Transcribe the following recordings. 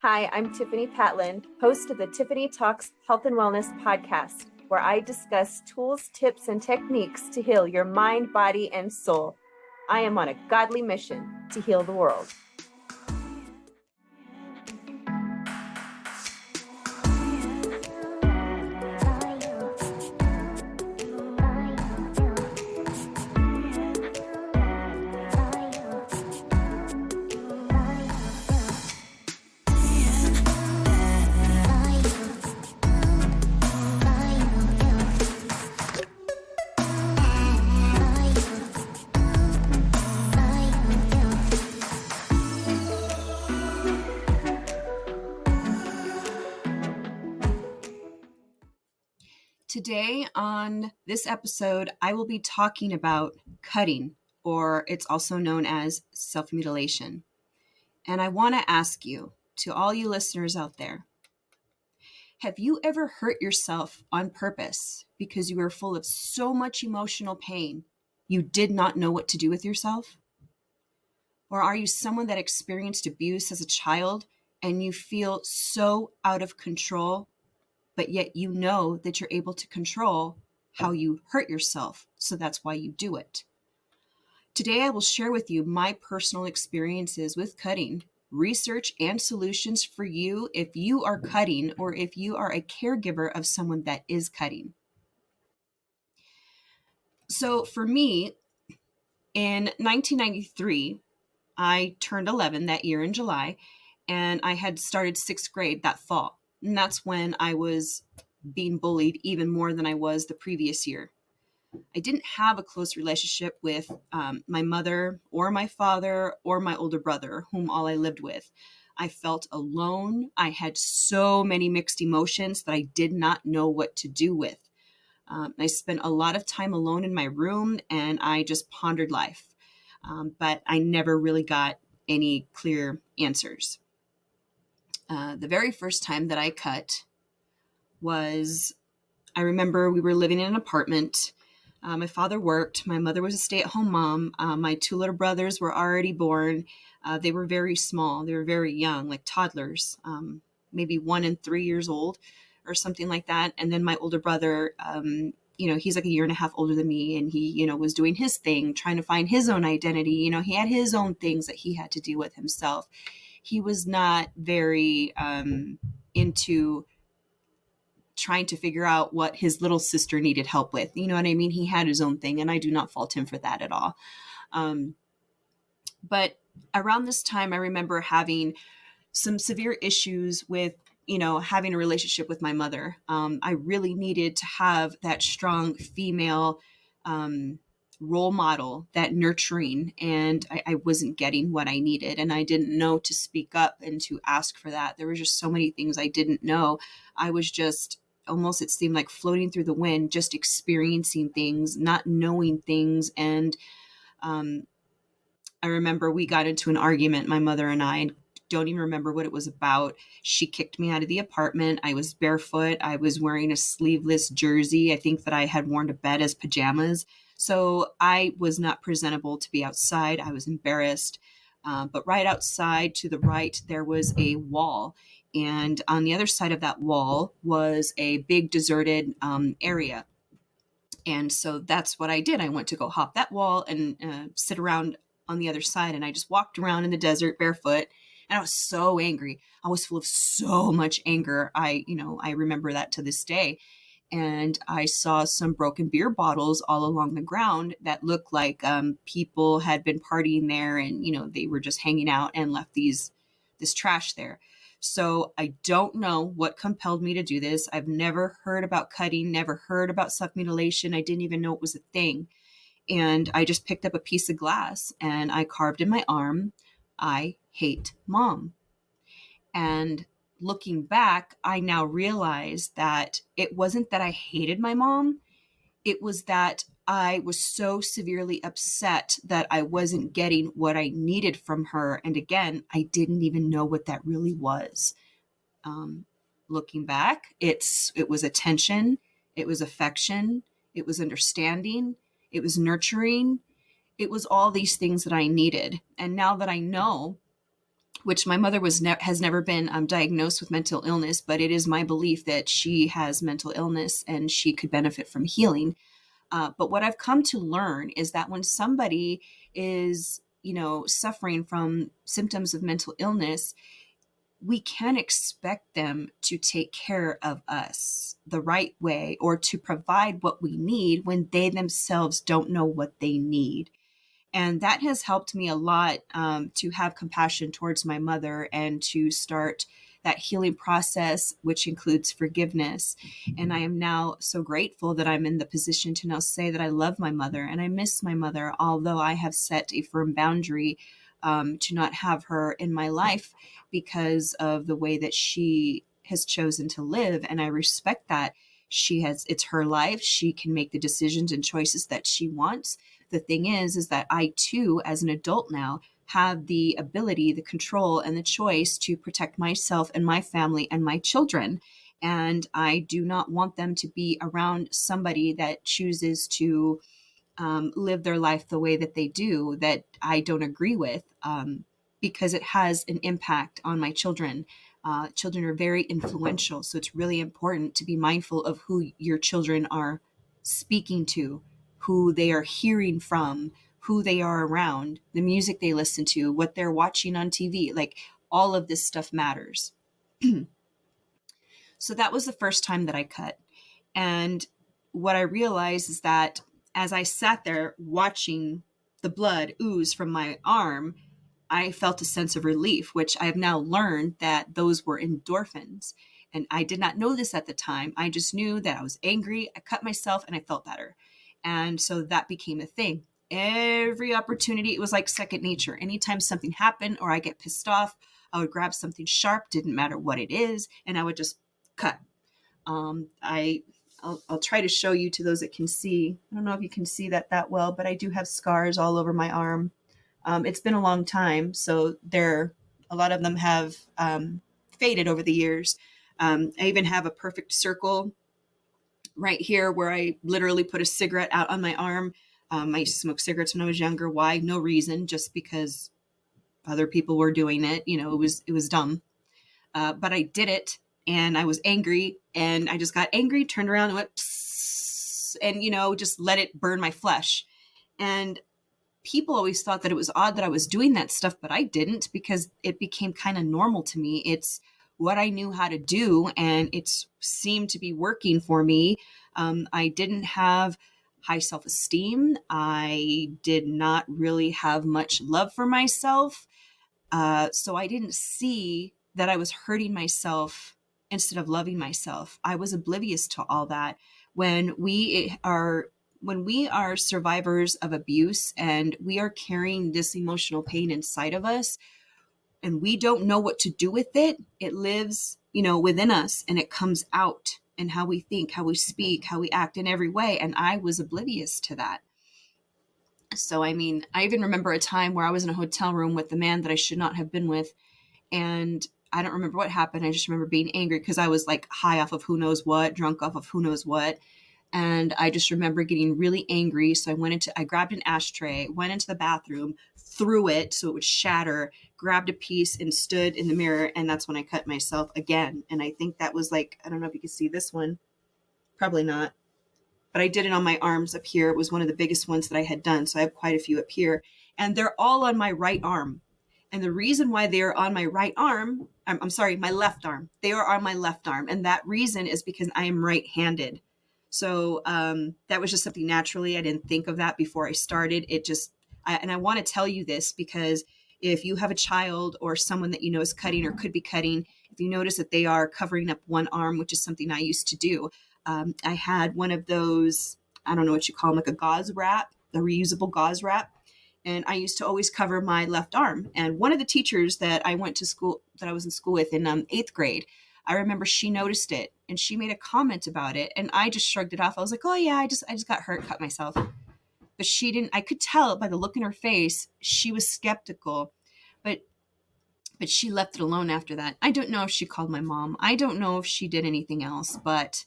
Hi, I'm Tiffani Patlan, host of the Tiffani Talks Health and Wellness podcast, where I discuss tools, tips, and techniques to heal your mind, body, and soul. I am on a godly mission to heal the world. Today on this episode, I will be talking about cutting, or it's also known as self-mutilation. And I want to ask you, to all you listeners out there, have you ever hurt yourself on purpose because you were full of so much emotional pain you did not know what to do with yourself? Or are you someone that experienced abuse as a child and you feel so out of control, but yet you know that you're able to control how you hurt yourself, so that's why you do it? Today, I will share with you my personal experiences with cutting, research, and solutions for you if you are cutting or if you are a caregiver of someone that is cutting. So for me, in 1993, I turned 11 that year in July, and I had started 6th grade that fall. And that's when I was being bullied even more than I was the previous year. I didn't have a close relationship with my mother or my father or my older brother, whom all I lived with. I felt alone. I had so many mixed emotions that I did not know what to do with. I spent a lot of time alone in my room, and I just pondered life. But I never really got any clear answers. The very first time that I cut was, I remember we were living in an apartment. My father worked. My mother was a stay-at-home mom. My 2 little brothers were already born. They were very small. They were very young, like toddlers, maybe 1 and 3 years old or something like that. And then my older brother, he's like a year and a half older than me. And he, was doing his thing, trying to find his own identity. He had his own things that he had to deal with himself. He was not very into trying to figure out what his little sister needed help with. You know what I mean? He had his own thing, and I do not fault him for that at all. But around this time, I remember having some severe issues with, having a relationship with my mother. I really needed to have that strong female role model, that nurturing, and I wasn't getting what I needed, and I didn't know to speak up and to ask for that. There were just so many things I didn't know. I was just almost, it seemed like floating through the wind, just experiencing things, not knowing things. And I remember we got into an argument, my mother and I don't even remember what it was about. She kicked me out of the apartment. I was barefoot. I was wearing a sleeveless jersey. I think that I had worn to bed as pajamas. So I was not presentable to be outside. I was embarrassed. But right outside to the right, there was a wall. And on the other side of that wall was a big deserted area. And so that's what I did. I went to go hop that wall and sit around on the other side. And I just walked around in the desert barefoot. And I was so angry. I was full of so much anger. I remember that to this day. And I saw some broken beer bottles all along the ground that looked like people had been partying there, and they were just hanging out and left this trash there. So I don't know what compelled me to do this. I've never heard about cutting, never heard about self-mutilation. I didn't even know it was a thing. And I just picked up a piece of glass and I carved in my arm, "I hate mom." And looking back, I now realize that it wasn't that I hated my mom. It was that I was so severely upset that I wasn't getting what I needed from her. And again, I didn't even know what that really was. Looking back, it was attention, it was affection, it was understanding, it was nurturing. It was all these things that I needed. And now that I know which my mother has never been diagnosed with mental illness, but it is my belief that she has mental illness and she could benefit from healing. But what I've come to learn is that when somebody is, suffering from symptoms of mental illness, we can't expect them to take care of us the right way or to provide what we need when they themselves don't know what they need. And that has helped me a lot, to have compassion towards my mother and to start that healing process, which includes forgiveness. And I am now so grateful that I'm in the position to now say that I love my mother and I miss my mother, although I have set a firm boundary, to not have her in my life because of the way that she has chosen to live. And I respect that. It's her life. She can make the decisions and choices that she wants. The thing is that I too, as an adult now, have the ability, the control, and the choice to protect myself and my family and my children. And I do not want them to be around somebody that chooses to live their life the way that they do, that I don't agree with, because it has an impact on my children. Children are very influential, so it's really important to be mindful of who your children are speaking to, who they are hearing from, who they are around, the music they listen to, what they're watching on TV. Like, all of this stuff matters. So that was the first time that I cut. And what I realized is that as I sat there watching the blood ooze from my arm, I felt a sense of relief, which I have now learned that those were endorphins. And I did not know this at the time. I just knew that I was angry, I cut myself, and I felt better. And so that became a thing. Every opportunity, it was like second nature. Anytime something happened or I get pissed off, I would grab something sharp, didn't matter what it is, and I would just cut. I'll try to show you to those that can see. I don't know if you can see that well, but I do have scars all over my arm. It's been a long time, so a lot of them have faded over the years. I even have a perfect circle right here where I literally put a cigarette out on my arm. I used to smoke cigarettes when I was younger. Why? No reason, just because other people were doing it. It was dumb. But I did it, and I was angry, and I just got angry, turned around and went, psst, and, just let it burn my flesh. And people always thought that it was odd that I was doing that stuff, but I didn't, because it became kind of normal to me. It's what I knew how to do, and it seemed to be working for me. I didn't have high self-esteem. I did not really have much love for myself. So I didn't see that I was hurting myself instead of loving myself. I was oblivious to all that. When we are survivors of abuse and we are carrying this emotional pain inside of us and we don't know what to do with it, it lives, within us, and it comes out in how we think, how we speak, how we act in every way. And I was oblivious to that. So, I even remember a time where I was in a hotel room with the man that I should not have been with. And I don't remember what happened. I just remember being angry because I was like high off of who knows what, drunk off of who knows what. And I just remember getting really angry. So I grabbed an ashtray, went into the bathroom, threw it so it would shatter, grabbed a piece and stood in the mirror. And that's when I cut myself again. And I think that was I don't know if you can see this one. Probably not. But I did it on my arms up here. It was one of the biggest ones that I had done. So I have quite a few up here. And they're all on my right arm. And the reason why they are on my right arm, I'm sorry, my left arm. They are on my left arm. And that reason is because I am right-handed. So that was just something naturally. I didn't think of that before I started. And I want to tell you this because if you have a child or someone that is cutting or could be cutting, if you notice that they are covering up one arm, which is something I used to do, I had one of those, I don't know what you call them, like a gauze wrap, a reusable gauze wrap. And I used to always cover my left arm. And one of the teachers that I was in school with in 8th grade, I remember she noticed it and she made a comment about it. And I just shrugged it off. I was like, oh yeah, I just got hurt, cut myself. But she didn't, I could tell by the look in her face, she was skeptical, but she left it alone after that. I don't know if she called my mom. I don't know if she did anything else, but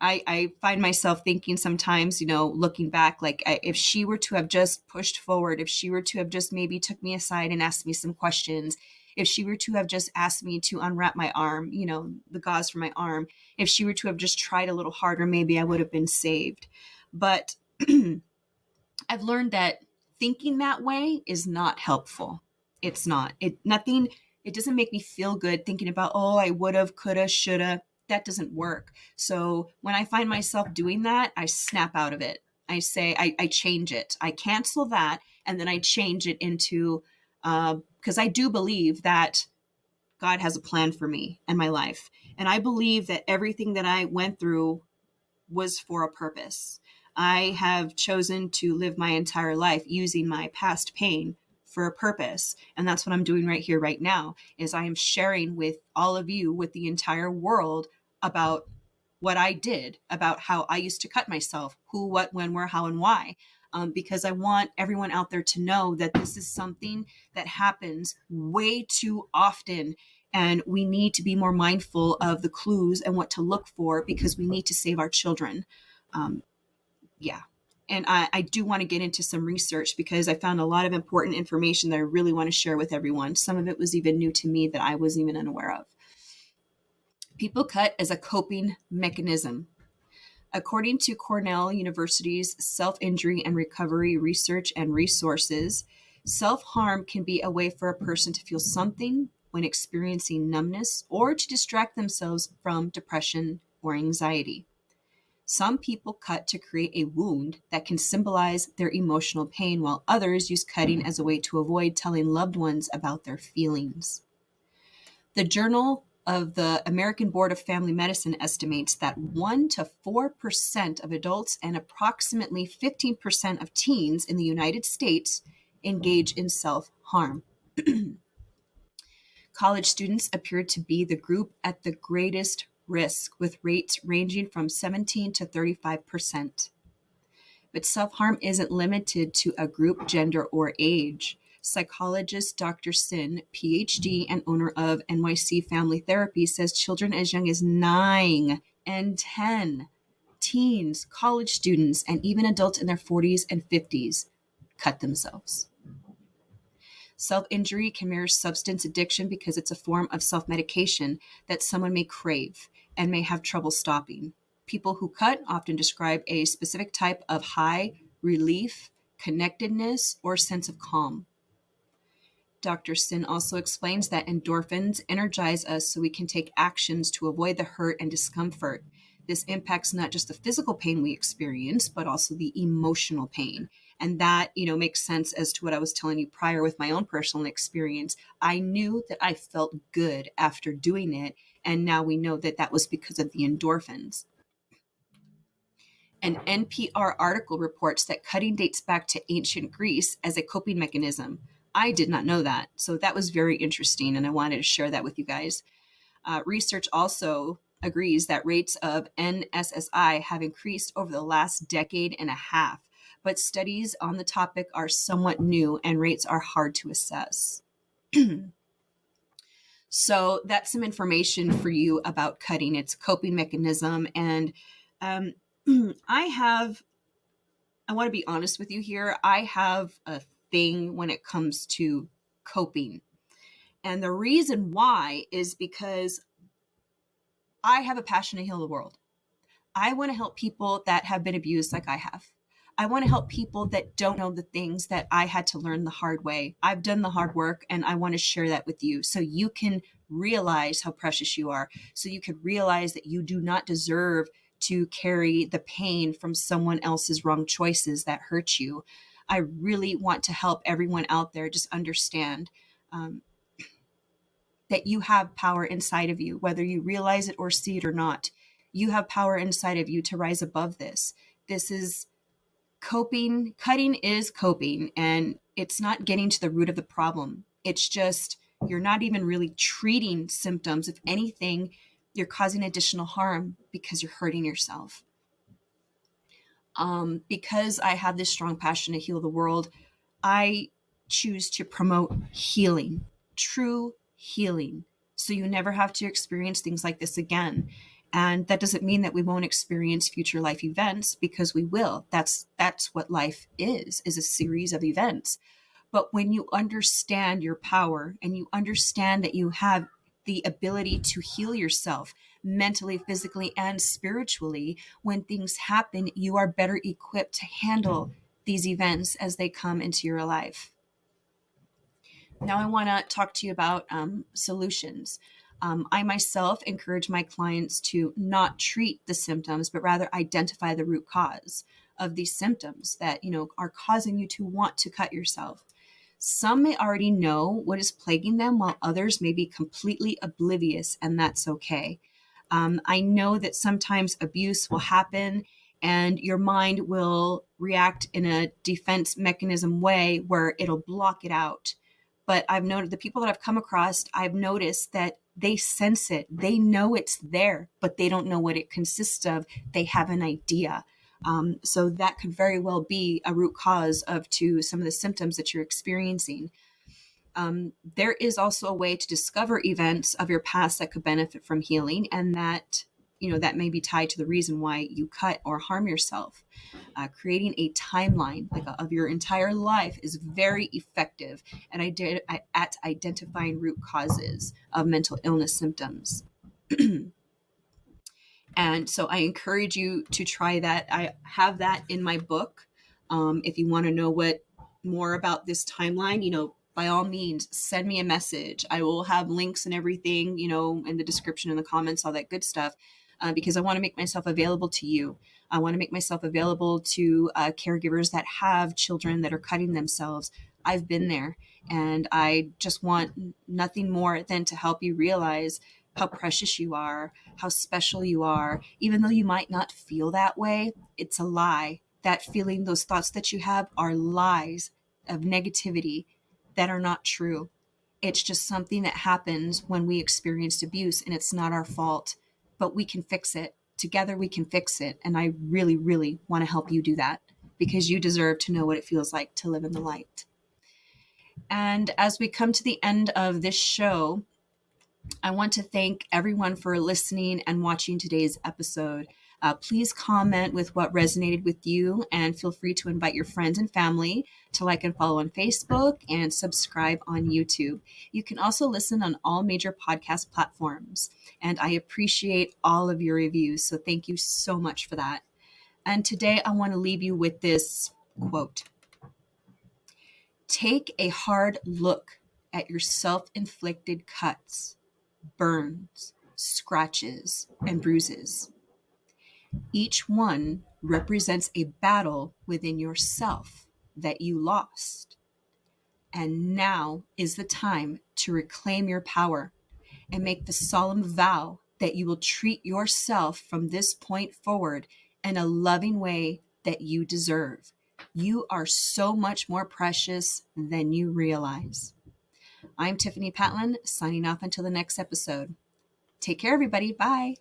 I find myself thinking sometimes, looking back, like if she were to have just pushed forward, if she were to have just maybe took me aside and asked me some questions, if she were to have just asked me to unwrap my arm, the gauze from my arm, if she were to have just tried a little harder, maybe I would have been saved. But I've learned that thinking that way is not helpful. It's not. It doesn't make me feel good thinking about, oh, I would have, could have, should have. That doesn't work. So when I find myself doing that, I snap out of it. I say, I change it. I cancel that. And then I change it into, because I do believe that God has a plan for me and my life. And I believe that everything that I went through was for a purpose. I have chosen to live my entire life using my past pain for a purpose. And that's what I'm doing right here, right now, is I am sharing with all of you, with the entire world, about what I did, about how I used to cut myself, who, what, when, where, how, and why. Because I want everyone out there to know that this is something that happens way too often. And we need to be more mindful of the clues and what to look for, because we need to save our children. Yeah. And I do want to get into some research, because I found a lot of important information that I really want to share with everyone. Some of it was even new to me that I wasn't even unaware of. People cut as a coping mechanism. According to Cornell University's Self-Injury and Recovery Research and Resources, self-harm can be a way for a person to feel something when experiencing numbness, or to distract themselves from depression or anxiety. Some people cut to create a wound that can symbolize their emotional pain, while others use cutting as a way to avoid telling loved ones about their feelings. The Journal of the American Board of Family Medicine estimates that 1% to 4% of adults and approximately 15% of teens in the United States engage in self-harm. College students appear to be the group at the greatest risk, with rates ranging from 17 to 35%. But self-harm isn't limited to a group, gender, or age. Psychologist Dr. Sin, PhD and owner of NYC Family Therapy, says children as young as 9 and 10, teens, college students, and even adults in their 40s and 50s cut themselves. Self-injury can mirror substance addiction, because it's a form of self-medication that someone may crave and may have trouble stopping. People who cut often describe a specific type of high, relief, connectedness, or sense of calm. Dr. Sin also explains that endorphins energize us so we can take actions to avoid the hurt and discomfort. This impacts not just the physical pain we experience, but also the emotional pain. And that, makes sense as to what I was telling you prior with my own personal experience. I knew that I felt good after doing it. And now we know that that was because of the endorphins. An NPR article reports that cutting dates back to ancient Greece as a coping mechanism. I did not know that. So that was very interesting, and I wanted to share that with you guys. Research also agrees that rates of NSSI have increased over the last decade and a half, but studies on the topic are somewhat new and rates are hard to assess. So that's some information for you about cutting. It's a coping mechanism. And I want to be honest with you here. I have a thing when it comes to coping. And the reason why is because I have a passion to heal the world. I want to help people that have been abused like I have. I want to help people that don't know the things that I had to learn the hard way. I've done the hard work, and I want to share that with you so you can realize how precious you are, so you can realize that you do not deserve to carry the pain from someone else's wrong choices that hurt you. I really want to help everyone out there just understand that you have power inside of you, whether you realize it or see it or not. You have power inside of you to rise above this. This is coping. Cutting is coping, and it's not getting to the root of the problem. It's just you're not even really treating symptoms. If anything, you're causing additional harm because you're hurting yourself. Because I have this strong passion to heal the world, I choose to promote healing, true healing, so you never have to experience things like this again. And that doesn't mean that we won't experience future life events, because we will. That's what life is a series of events. But when you understand your power and you understand that you have the ability to heal yourself mentally, physically, and spiritually, when things happen, you are better equipped to handle these events as they come into your life. Now I want to talk to you about solutions. I myself encourage my clients to not treat the symptoms, but rather identify the root cause of these symptoms that, are causing you to want to cut yourself. Some may already know what is plaguing them, while others may be completely oblivious, and that's okay. I know that sometimes abuse will happen and your mind will react in a defense mechanism way where it'll block it out. But I've noted the people that I've come across, I've noticed that they sense it. They know it's there, but they don't know what it consists of. They have an idea. So that could very well be a root cause to some of the symptoms that you're experiencing. There is also a way to discover events of your past that could benefit from healing, and that may be tied to the reason why you cut or harm yourself. Creating a timeline of your entire life is very effective at identifying root causes of mental illness symptoms. And so I encourage you to try that. I have that in my book. If you want to know more about this timeline, by all means, send me a message. I will have links and everything, in the description, in the comments, all that good stuff, because I want to make myself available to you. I want to make myself available to caregivers that have children that are cutting themselves. I've been there, and I just want nothing more than to help you realize how precious you are, how special you are. Even though you might not feel that way, it's a lie. That feeling, those thoughts that you have are lies of negativity that are not true. It's just something that happens when we experienced abuse, and it's not our fault, but we can fix it. Together we can fix it. And I really, really want to help you do that, because you deserve to know what it feels like to live in the light. And as we come to the end of this show, I want to thank everyone for listening and watching today's episode. Please comment with what resonated with you, and feel free to invite your friends and family to like and follow on Facebook and subscribe on YouTube. You can also listen on all major podcast platforms, and I appreciate all of your reviews, so thank you so much for that. And today I want to leave you with this quote. Take a hard look at your self-inflicted cuts, burns, scratches, and bruises. Each one represents a battle within yourself that you lost. And now is the time to reclaim your power and make the solemn vow that you will treat yourself from this point forward in a loving way that you deserve. You are so much more precious than you realize. I'm Tiffani Patlan, signing off until the next episode. Take care, everybody. Bye.